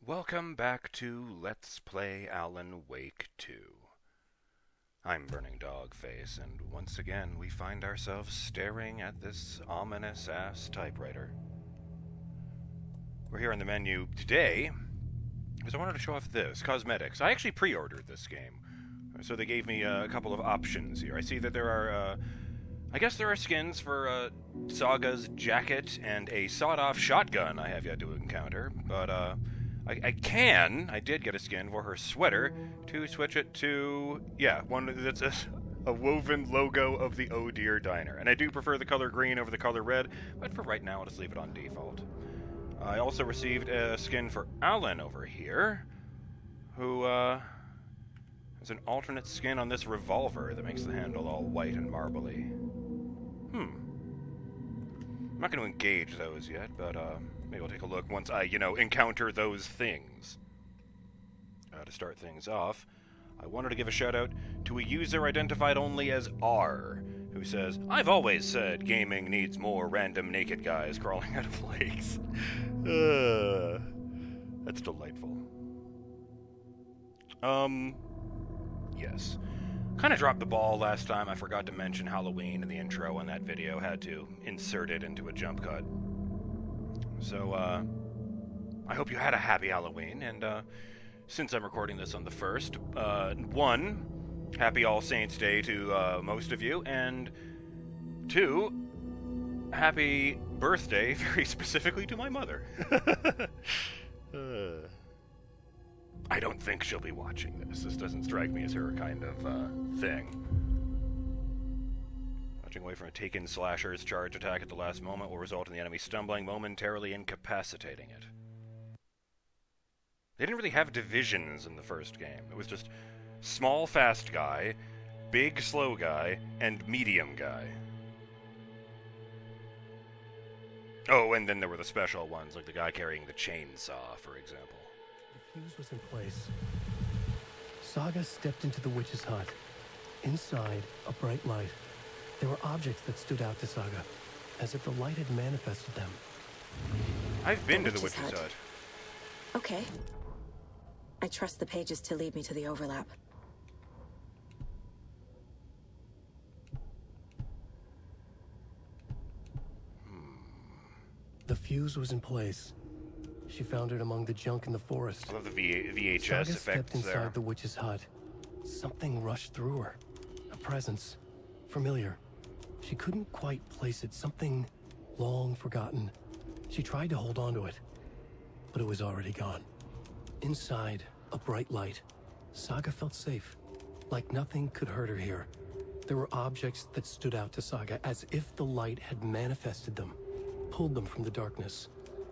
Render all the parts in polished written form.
Welcome back to Let's Play Alan Wake 2. I'm BurningDogFace, and once again we find ourselves staring at this ominous-ass typewriter. We're here on the menu today because I wanted to show off this, cosmetics. I actually pre-ordered this game, so they gave me a couple of options here. I see that there are, I guess there are skins for Saga's jacket and a sawed-off shotgun I have yet to encounter, but I did get a skin for her sweater to switch it to, one that's a woven logo of the Oh Dear Diner. And I do prefer the color green over the color red, but for right now I'll just leave it on default. I also received a skin for Alan over here, who has an alternate skin on this revolver that makes the handle all white and marbly. I'm not going to engage those yet, but maybe I'll take a look once I, encounter those things. To start things off, I wanted to give a shout out to a user identified only as R, who says, "I've always said gaming needs more random naked guys crawling out of lakes." That's delightful. Yes. Kind of dropped the ball last time. I forgot to mention Halloween in the intro on that video. Had to insert it into a jump cut. So, I hope you had a happy Halloween, and, since I'm recording this on the 1st, one, happy All Saints Day to, most of you, and two, happy birthday, very specifically to my mother. I don't think she'll be watching this. This doesn't strike me as her kind of, thing. Dodging away from a taken slasher's charge attack at the last moment will result in the enemy stumbling, momentarily incapacitating it. They didn't really have divisions in the first game. It was just small, fast guy, big, slow guy, and medium guy. Oh, and then there were the special ones, like the guy carrying the chainsaw, for example. The fuse was in place. Saga stepped into the witch's hut. Inside, a bright light. There were objects that stood out to Saga, as if the light had manifested them. I've been to the witch's hut. Okay. I trust the pages to lead me to the overlap. The fuse was in place. She found it among the junk in the forest. I love the VHS Saga effects stepped inside there. the witch's hut. Something rushed through her. A presence. Familiar. She couldn't quite place it. Something long forgotten. She tried to hold on to it, but it was already gone. Inside, a bright light. Saga felt safe. Like nothing could hurt her here. There were objects that stood out to Saga as if the light had manifested them, pulled them from the darkness.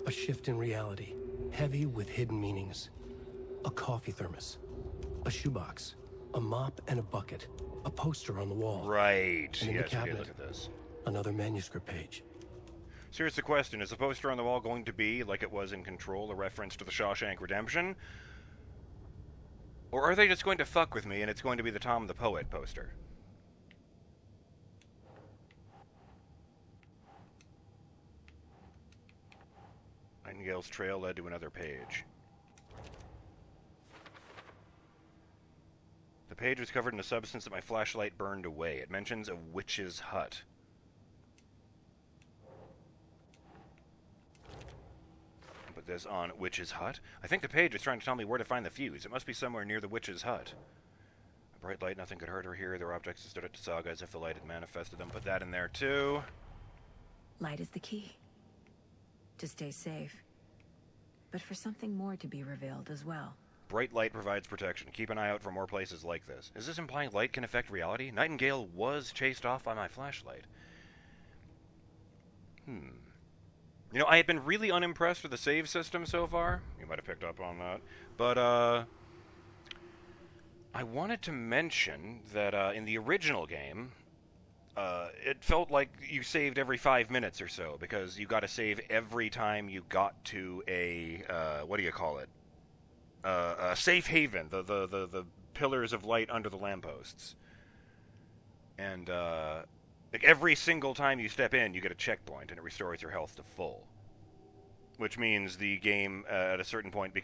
A shift in reality, heavy with hidden meanings. A coffee thermos, a shoebox, a mop and a bucket, a poster on the wall. Right. And in the Yes, okay, cabinet, look at this. another manuscript page. So here's the question. Is the poster on the wall going to be, like it was in Control, a reference to the Shawshank Redemption? Or are they just going to fuck with me and it's going to be the Tom the Poet poster? Nightingale's trail led to another page. The page was covered in a substance that my flashlight burned away. It mentions a witch's hut. Put this on witch's hut. I think the page is trying to tell me where to find the fuse. It must be somewhere near the witch's hut. A bright light, nothing could hurt her here. There were objects that stood up to Saga as if the light had manifested them. Put that in there too. Light is the key. To stay safe. But for something more to be revealed as well. Bright light provides protection. Keep an eye out for more places like this. Is this implying light can affect reality? Nightingale was chased off by my flashlight. I had been really unimpressed with the save system so far. You might have picked up on that. But, I wanted to mention that, in the original game, it felt like you saved every 5 minutes or so, because you got to save every time you got to a, what do you call it? A safe haven, the pillars of light under the lampposts. And, like every single time you step in, you get a checkpoint, and it restores your health to full. which means the game at a certain point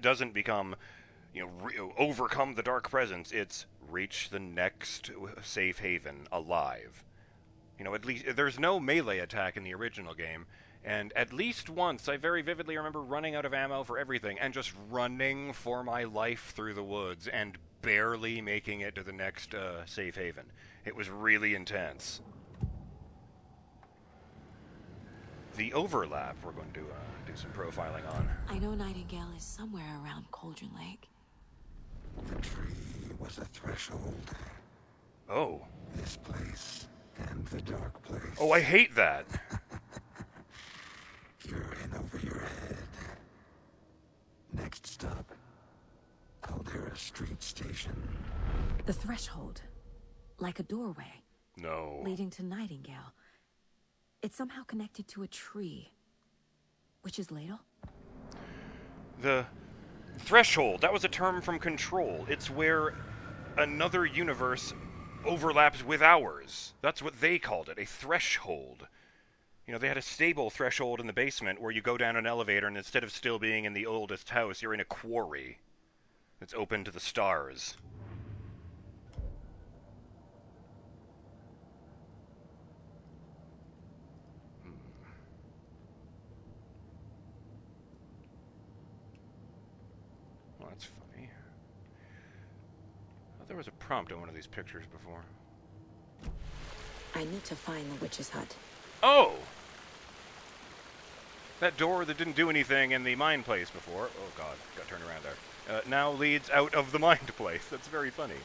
doesn't become, overcome the dark presence. It's reach the next safe haven alive. At least there's no melee attack in the original game, and at least once I very vividly remember running out of ammo for everything and just running for my life through the woods and barely making it to the next safe haven. It was really intense. The overlap we're going to do some profiling on. I know Nightingale is somewhere around Cauldron Lake. The tree was a threshold. Oh. This place and the dark place. Oh, I hate that. You're in over your head. Next stop, Caldera Street Station. The threshold. Like a doorway. No. Leading to Nightingale. It's somehow connected to a tree. Witch's Ladle? The threshold, that was a term from Control. It's where another universe overlaps with ours. That's what they called it, a threshold. They had a stable threshold in the basement where you go down an elevator and instead of still being in the oldest house, you're in a quarry that's open to the stars. Well, that's funny. I thought there was a prompt on one of these pictures before. I need to find the witch's hut. Oh! That door that didn't do anything in the mine place before, oh god, got turned around there, now leads out of the mine place. That's very funny.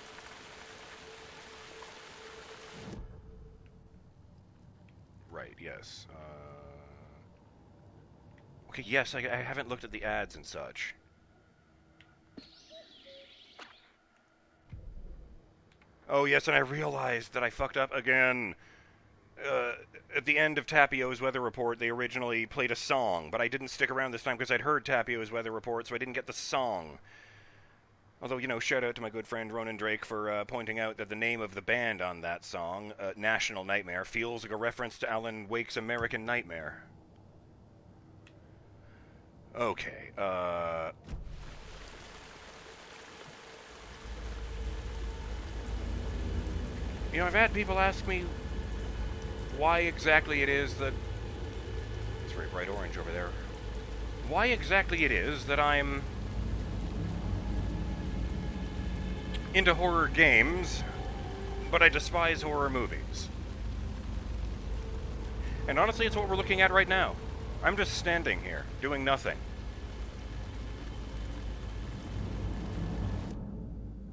Right, yes. Okay, yes, I haven't looked at the ads and such. Oh yes, and I realized that I fucked up again. At the end of Tapio's weather report, they originally played a song, but I didn't stick around this time because I'd heard Tapio's weather report, so I didn't get the song. Although, shout out to my good friend Ronan Drake for pointing out that the name of the band on that song, National Nightmare, feels like a reference to Alan Wake's American Nightmare. Okay, I've had people ask me why exactly it is that... It's very bright orange over there. Why exactly it is that I'm into horror games, but I despise horror movies. And honestly, it's what we're looking at right now. I'm just standing here, doing nothing.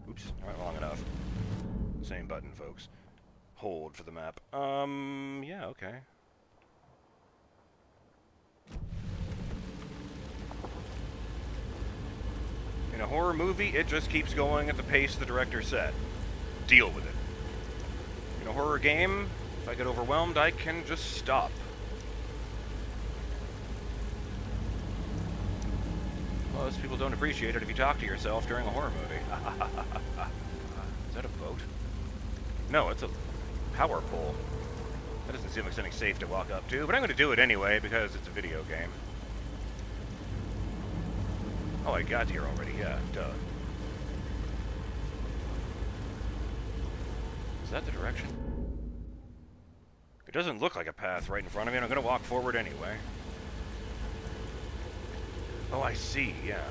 Oops, not long enough. Same button, folks. Hold for the map. Yeah, okay. In a horror movie, it just keeps going at the pace the director set. Deal with it. In a horror game, if I get overwhelmed, I can just stop. Most people don't appreciate it if you talk to yourself during a horror movie. Is that a boat? No, it's a power pole. That doesn't seem like something safe to walk up to, but I'm going to do it anyway because it's a video game. Oh, I got here already, yeah, duh. Is that the direction? It doesn't look like a path right in front of me, and I'm going to walk forward anyway. Oh, I see, yeah.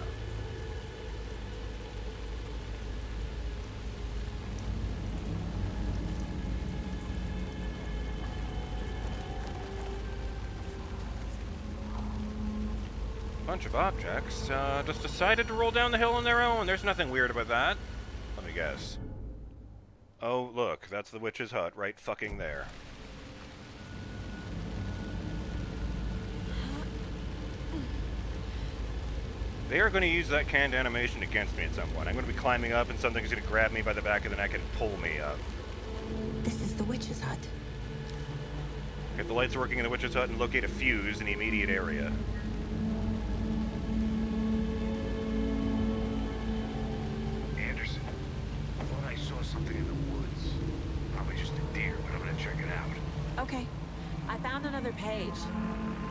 Bunch of objects, just decided to roll down the hill on their own. There's nothing weird about that. Let me guess. Oh, look, that's the witch's hut right fucking there. They are going to use that canned animation against me at some point. I'm going to be climbing up and something's going to grab me by the back of the neck and pull me up. This is the witch's hut. Get the lights working in the witch's hut and locate a fuse in the immediate area. Anderson, I thought I saw something in the woods. Probably just a deer, but I'm gonna check it out. Okay. I found another page.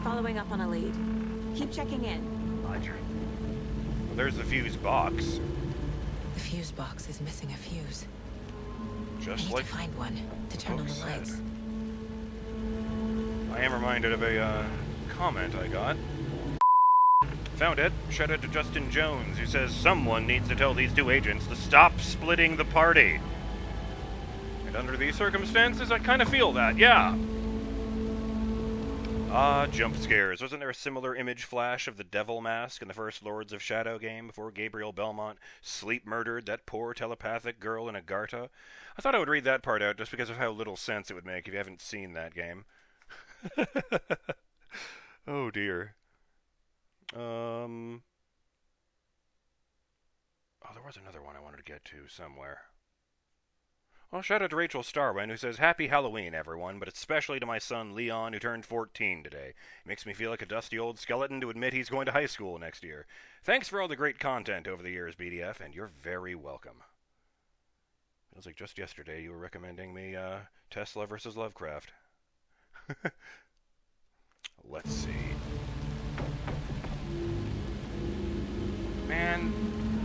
Following up on a lead. Keep checking in. Roger. Well, there's the fuse box. The fuse box is missing a fuse. I Just need like to find one to turn on the said. lights. I am reminded of a comment I got. Found it. Shout out to Justin Jones, who says someone needs to tell these two agents to stop splitting the party. And under these circumstances, I kind of feel that, yeah. Jump scares. Wasn't there a similar image flash of the devil mask in the first Lords of Shadow game before Gabriel Belmont sleep murdered that poor telepathic girl in Agartha? I thought I would read that part out just because of how little sense it would make if you haven't seen that game. Oh dear. Oh, there was another one I wanted to get to somewhere. Well, shout out to Rachel Starwin, who says, Happy Halloween, everyone, but especially to my son, Leon, who turned 14 today. It makes me feel like a dusty old skeleton to admit he's going to high school next year. Thanks for all the great content over the years, BDF, and you're very welcome. Feels like just yesterday you were recommending me, Tesla versus Lovecraft. Let's see. Man,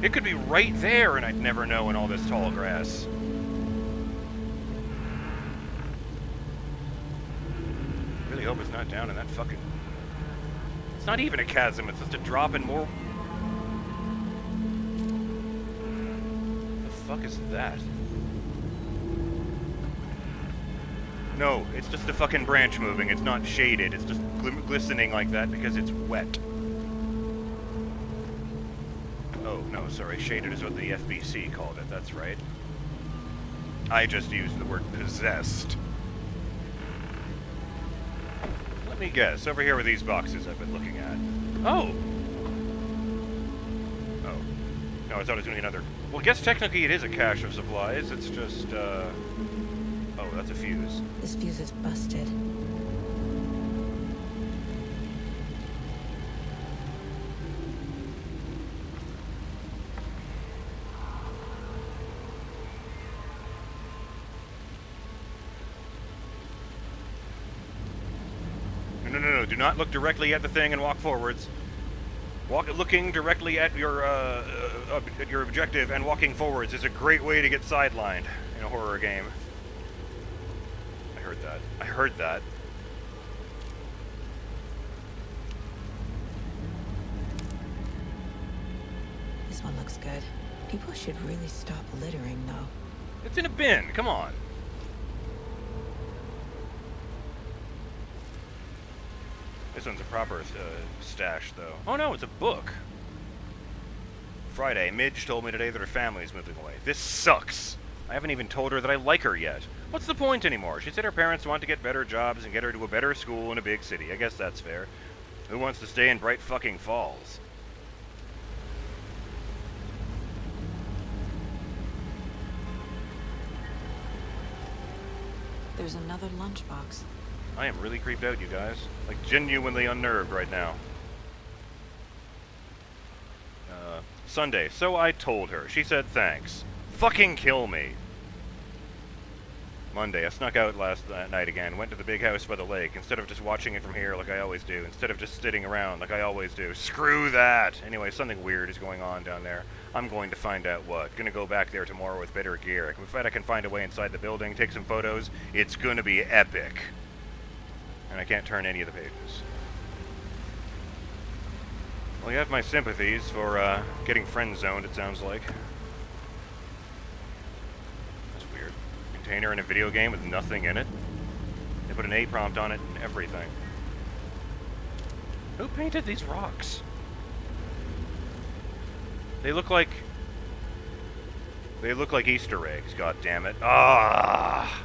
it could be right there and I'd never know in all this tall grass. Really hope it's not down in that fucking... It's not even a chasm, it's just a drop in more... The fuck is that? No, it's just a fucking branch moving. It's not shaded. It's just glistening like that because it's wet. Oh, no, sorry. Shaded is what the FBC called it. That's right. I just used the word possessed. Let me guess. Over here were these boxes I've been looking at. Oh! Oh. No, I thought it was going to be another... Well, I guess technically it is a cache of supplies. It's just, Oh, that's a fuse. This fuse is busted. No. Do not look directly at the thing and walk forwards. Looking directly at your objective and walking forwards is a great way to get sidelined in a horror game. I heard that. This one looks good. People should really stop littering, though. It's in a bin. Come on. This one's a proper stash, though. Oh no, it's a book. Friday, Midge told me today that her family's moving away. This sucks. I haven't even told her that I like her yet. What's the point anymore? She said her parents want to get better jobs and get her to a better school in a big city. I guess that's fair. Who wants to stay in Bright fucking Falls? There's another lunchbox. I am really creeped out, you guys. Like, genuinely unnerved right now. Sunday, so I told her. She said thanks. Fucking kill me. Monday, I snuck out last night again. Went to the big house by the lake. Instead of just watching it from here like I always do. Instead of just sitting around like I always do. Screw that! Anyway, something weird is going on down there. I'm going to find out what. Gonna go back there tomorrow with better gear. In fact, I can find a way inside the building, take some photos. It's gonna be epic. And I can't turn any of the pages. Well, you have my sympathies for getting friend-zoned, it sounds like. That's weird. Container in a video game with nothing in it. They put an A prompt on it and everything. Who painted these rocks? They look like Easter eggs, god damn it. Ah!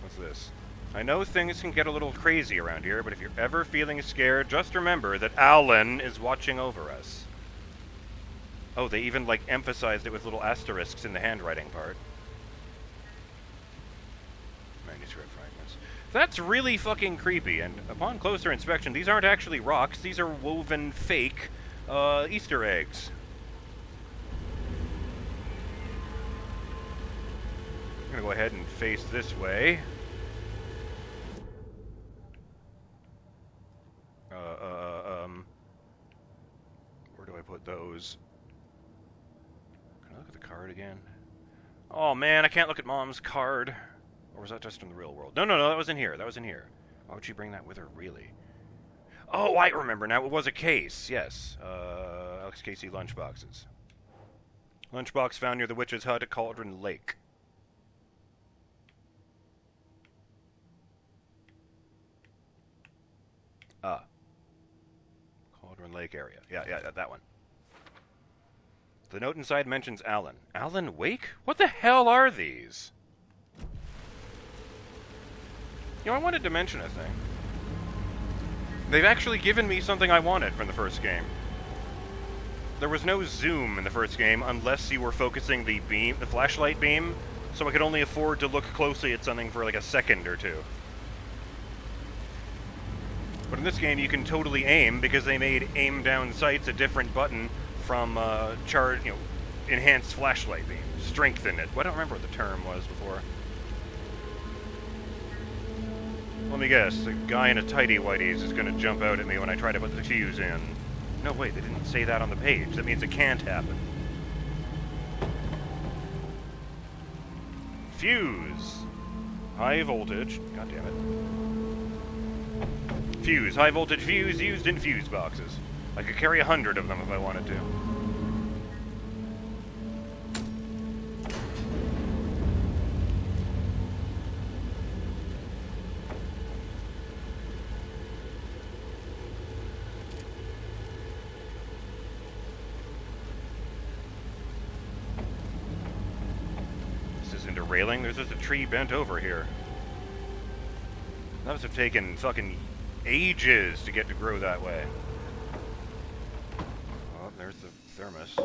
What's this? I know things can get a little crazy around here, but if you're ever feeling scared, just remember that Alan is watching over us. Oh, they even, like, emphasized it with little asterisks in the handwriting part. Manuscript fragments. That's really fucking creepy, and upon closer inspection, these aren't actually rocks, these are woven fake, Easter eggs. I'm gonna go ahead and face this way. Where do I put those? Can I look at the card again? Oh man, I can't look at Mom's card. Or was that just in the real world? No, that was in here. That was in here. Why would she bring that with her, really? Oh, I remember now. It was a case. Yes. Alex Casey lunchboxes. Lunchbox found near the witch's hut at Cauldron Lake. Cauldron Lake area. Yeah, that one. The note inside mentions Alan. Alan Wake? What the hell are these? You know, I wanted to mention a thing. They've actually given me something I wanted from the first game. There was no zoom in the first game unless you were focusing the flashlight beam, so I could only afford to look closely at something for like a second or two. But in this game, you can totally aim because they made aim down sights a different button from enhanced flashlight beam. Strengthen it. Well, I don't remember what the term was before. Let me guess, the guy in a tighty whities is going to jump out at me when I try to put the fuse in. No, wait, they didn't say that on the page. That means it can't happen. Fuse. High voltage. God damn it. Fuse. High voltage fuse used in fuse boxes. I could carry 100 of them if I wanted to. Railing. There's just a tree bent over here. That must have taken fucking ages to get to grow that way. Oh, there's the thermos.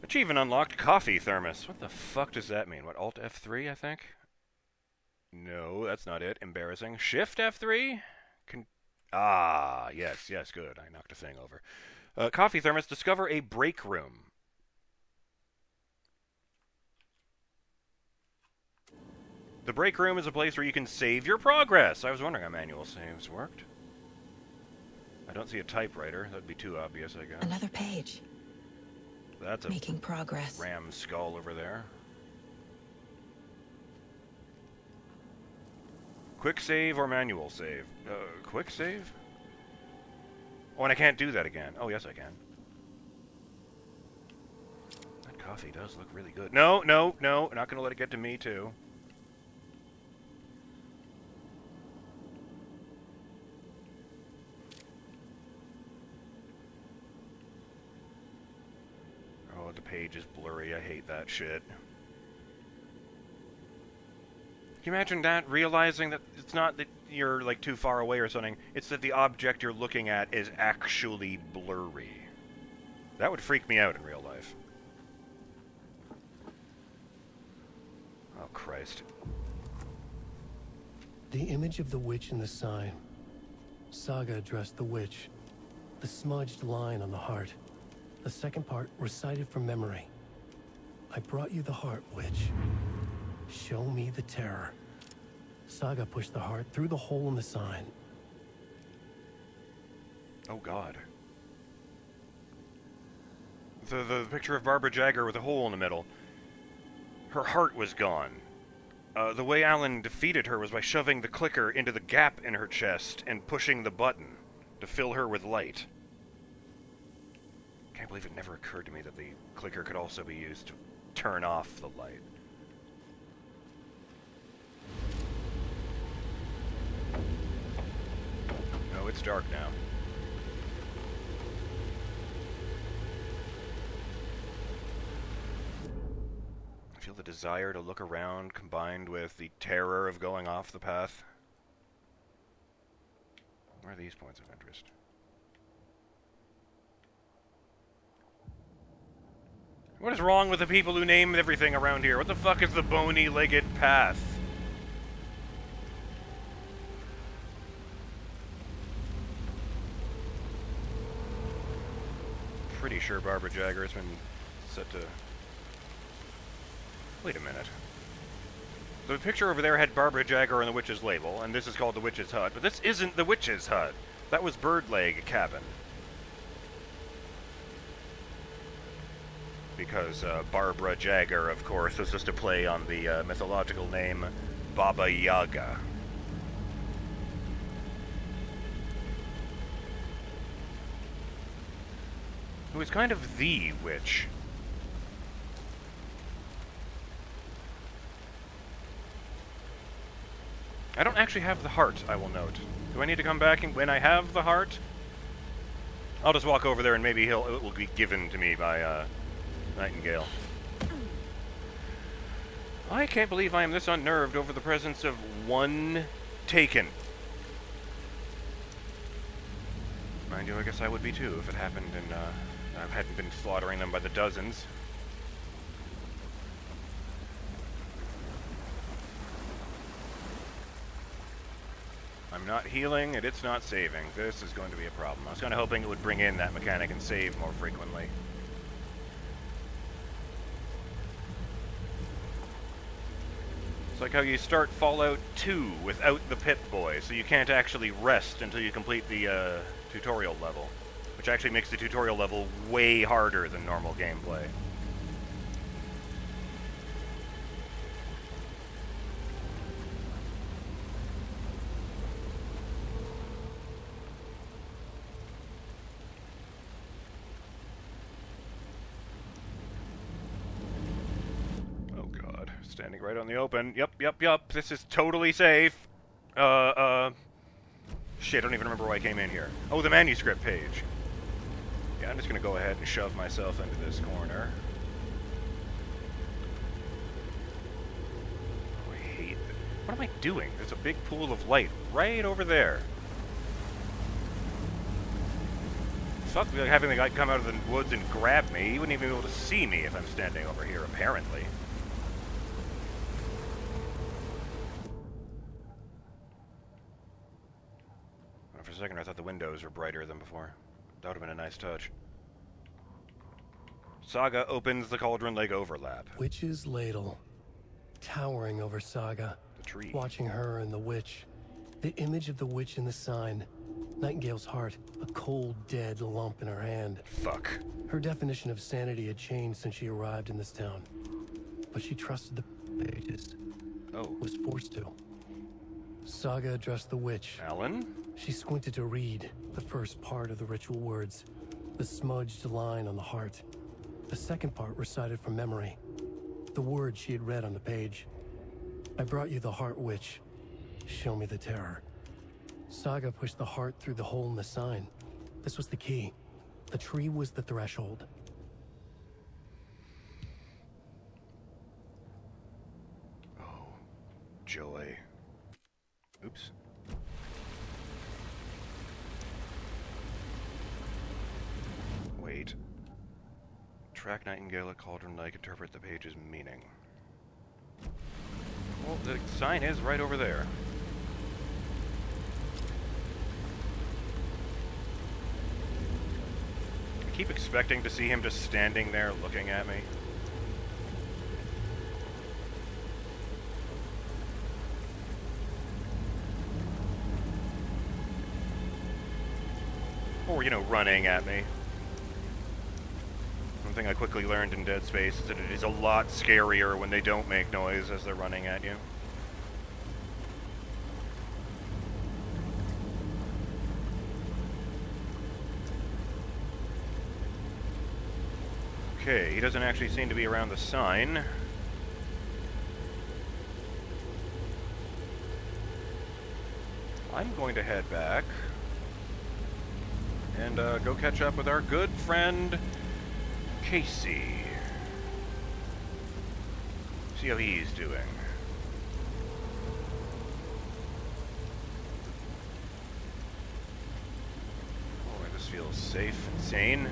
Achievement unlocked. Coffee thermos. What the fuck does that mean? What, Alt F3, I think? No, that's not it. Embarrassing. Shift F3? Yes, good. I knocked a thing over. Coffee thermos. Discover a break room. The break room is a place where you can save your progress. I was wondering how manual saves worked. I don't see a typewriter. That'd be too obvious, I guess. Another page. That's a making progress. Ram skull over there. Quick save or manual save? Quick save? Oh, and I can't do that again. Oh, yes, I can. That coffee does look really good. No. Not going to let it get to me, too. The page is blurry. I hate that shit. Can you imagine that? Realizing that it's not that you're like too far away or something. It's that the object you're looking at is actually blurry. That would freak me out in real life. Oh, Christ. The image of the witch in the sign. Saga addressed the witch. The smudged line on the heart. The second part recited from memory. I brought you the heart, witch. Show me the terror. Saga pushed the heart through the hole in the sign. Oh, God. The picture of Barbara Jagger with a hole in the middle. Her heart was gone. The way Alan defeated her was by shoving the clicker into the gap in her chest and pushing the button to fill her with light. I can't believe it never occurred to me that the clicker could also be used to turn off the light. No, it's dark now. I feel the desire to look around combined with the terror of going off the path. Where are these points of interest? What is wrong with the people who name everything around here? What the fuck is the bony-legged path? Pretty sure Barbara Jagger has been set to... Wait a minute. The picture over there had Barbara Jagger on the witch's label, and this is called the witch's hut, but this isn't the witch's hut. That was Birdleg Cabin. Because Barbara Jagger, of course, was just a play on the mythological name Baba Yaga. Who is kind of the witch. I don't actually have the heart, I will note. Do I need to come back when I have the heart? I'll just walk over there and maybe it will be given to me by Nightingale. I can't believe I am this unnerved over the presence of one taken. Mind you, I guess I would be too if it happened and I hadn't been slaughtering them by the dozens. I'm not healing, and it's not saving. This is going to be a problem. I was kind of hoping it would bring in that mechanic and save more frequently. It's like how you start Fallout 2 without the Pip-Boy, so you can't actually rest until you complete the tutorial level. Which actually makes the tutorial level way harder than normal gameplay. Standing right on the open. Yep. This is totally safe. Shit, I don't even remember why I came in here. Oh, the manuscript page. Yeah, I'm just gonna go ahead and shove myself into this corner. Oh, I hate it. What am I doing? There's a big pool of light right over there. Fuck, like having the guy come out of the woods and grab me. He wouldn't even be able to see me if I'm standing over here, apparently. For a second, I thought the windows were brighter than before. That would have been a nice touch. Saga opens the Cauldron Lake overlap. Witch's ladle, towering over Saga. The tree. Watching her and the witch. The image of the witch in the sign. Nightingale's heart, a cold, dead lump in her hand. Fuck. Her definition of sanity had changed since she arrived in this town. But she trusted the pages. Oh. Was forced to. Saga addressed the witch. Alan? She squinted to read the first part of the ritual words, the smudged line on the heart. The second part recited from memory, the words she had read on the page. I brought you the heart, witch. Show me the terror. Saga pushed the heart through the hole in the sign. This was the key. The tree was the threshold. Oh, joy. Oops. Wait. Track Nightingale at Cauldron Lake, interpret the page's meaning. Well, the sign is right over there. I keep expecting to see him just standing there looking at me. Or, you know, running at me. One thing I quickly learned in Dead Space is that it is a lot scarier when they don't make noise as they're running at you. Okay, he doesn't actually seem to be around the sign. I'm going to head back and go catch up with our good friend Casey. See how he's doing. Boy, this feels safe and sane.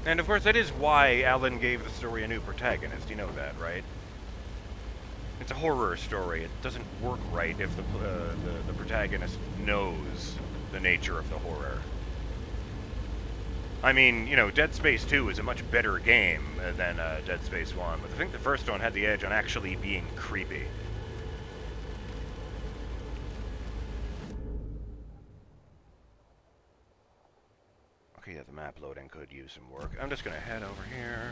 And of course, that is why Alan gave the story a new protagonist. You know that, right? It's a horror story. It doesn't work right if the protagonist knows the nature of the horror. I mean, you know, Dead Space 2 is a much better game than Dead Space 1, but I think the first one had the edge on actually being creepy. Okay, yeah, the map loading could use some work. I'm just gonna head over here.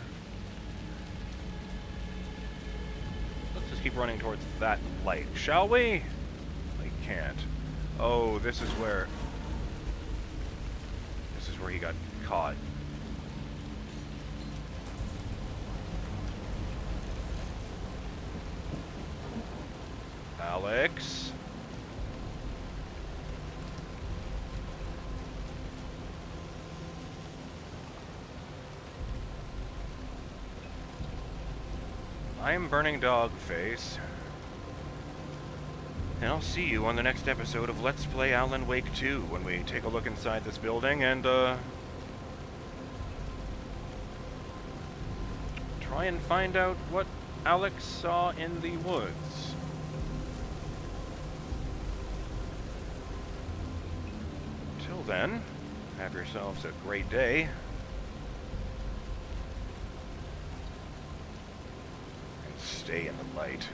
Let's just keep running towards that light, shall we? I can't. Oh, this is where he got caught. Alex? I am BurningDogFace, and I'll see you on the next episode of Let's Play Alan Wake 2 when we take a look inside this building and, try and find out what Alex saw in the woods. Till then, have yourselves a great day. Stay in the light.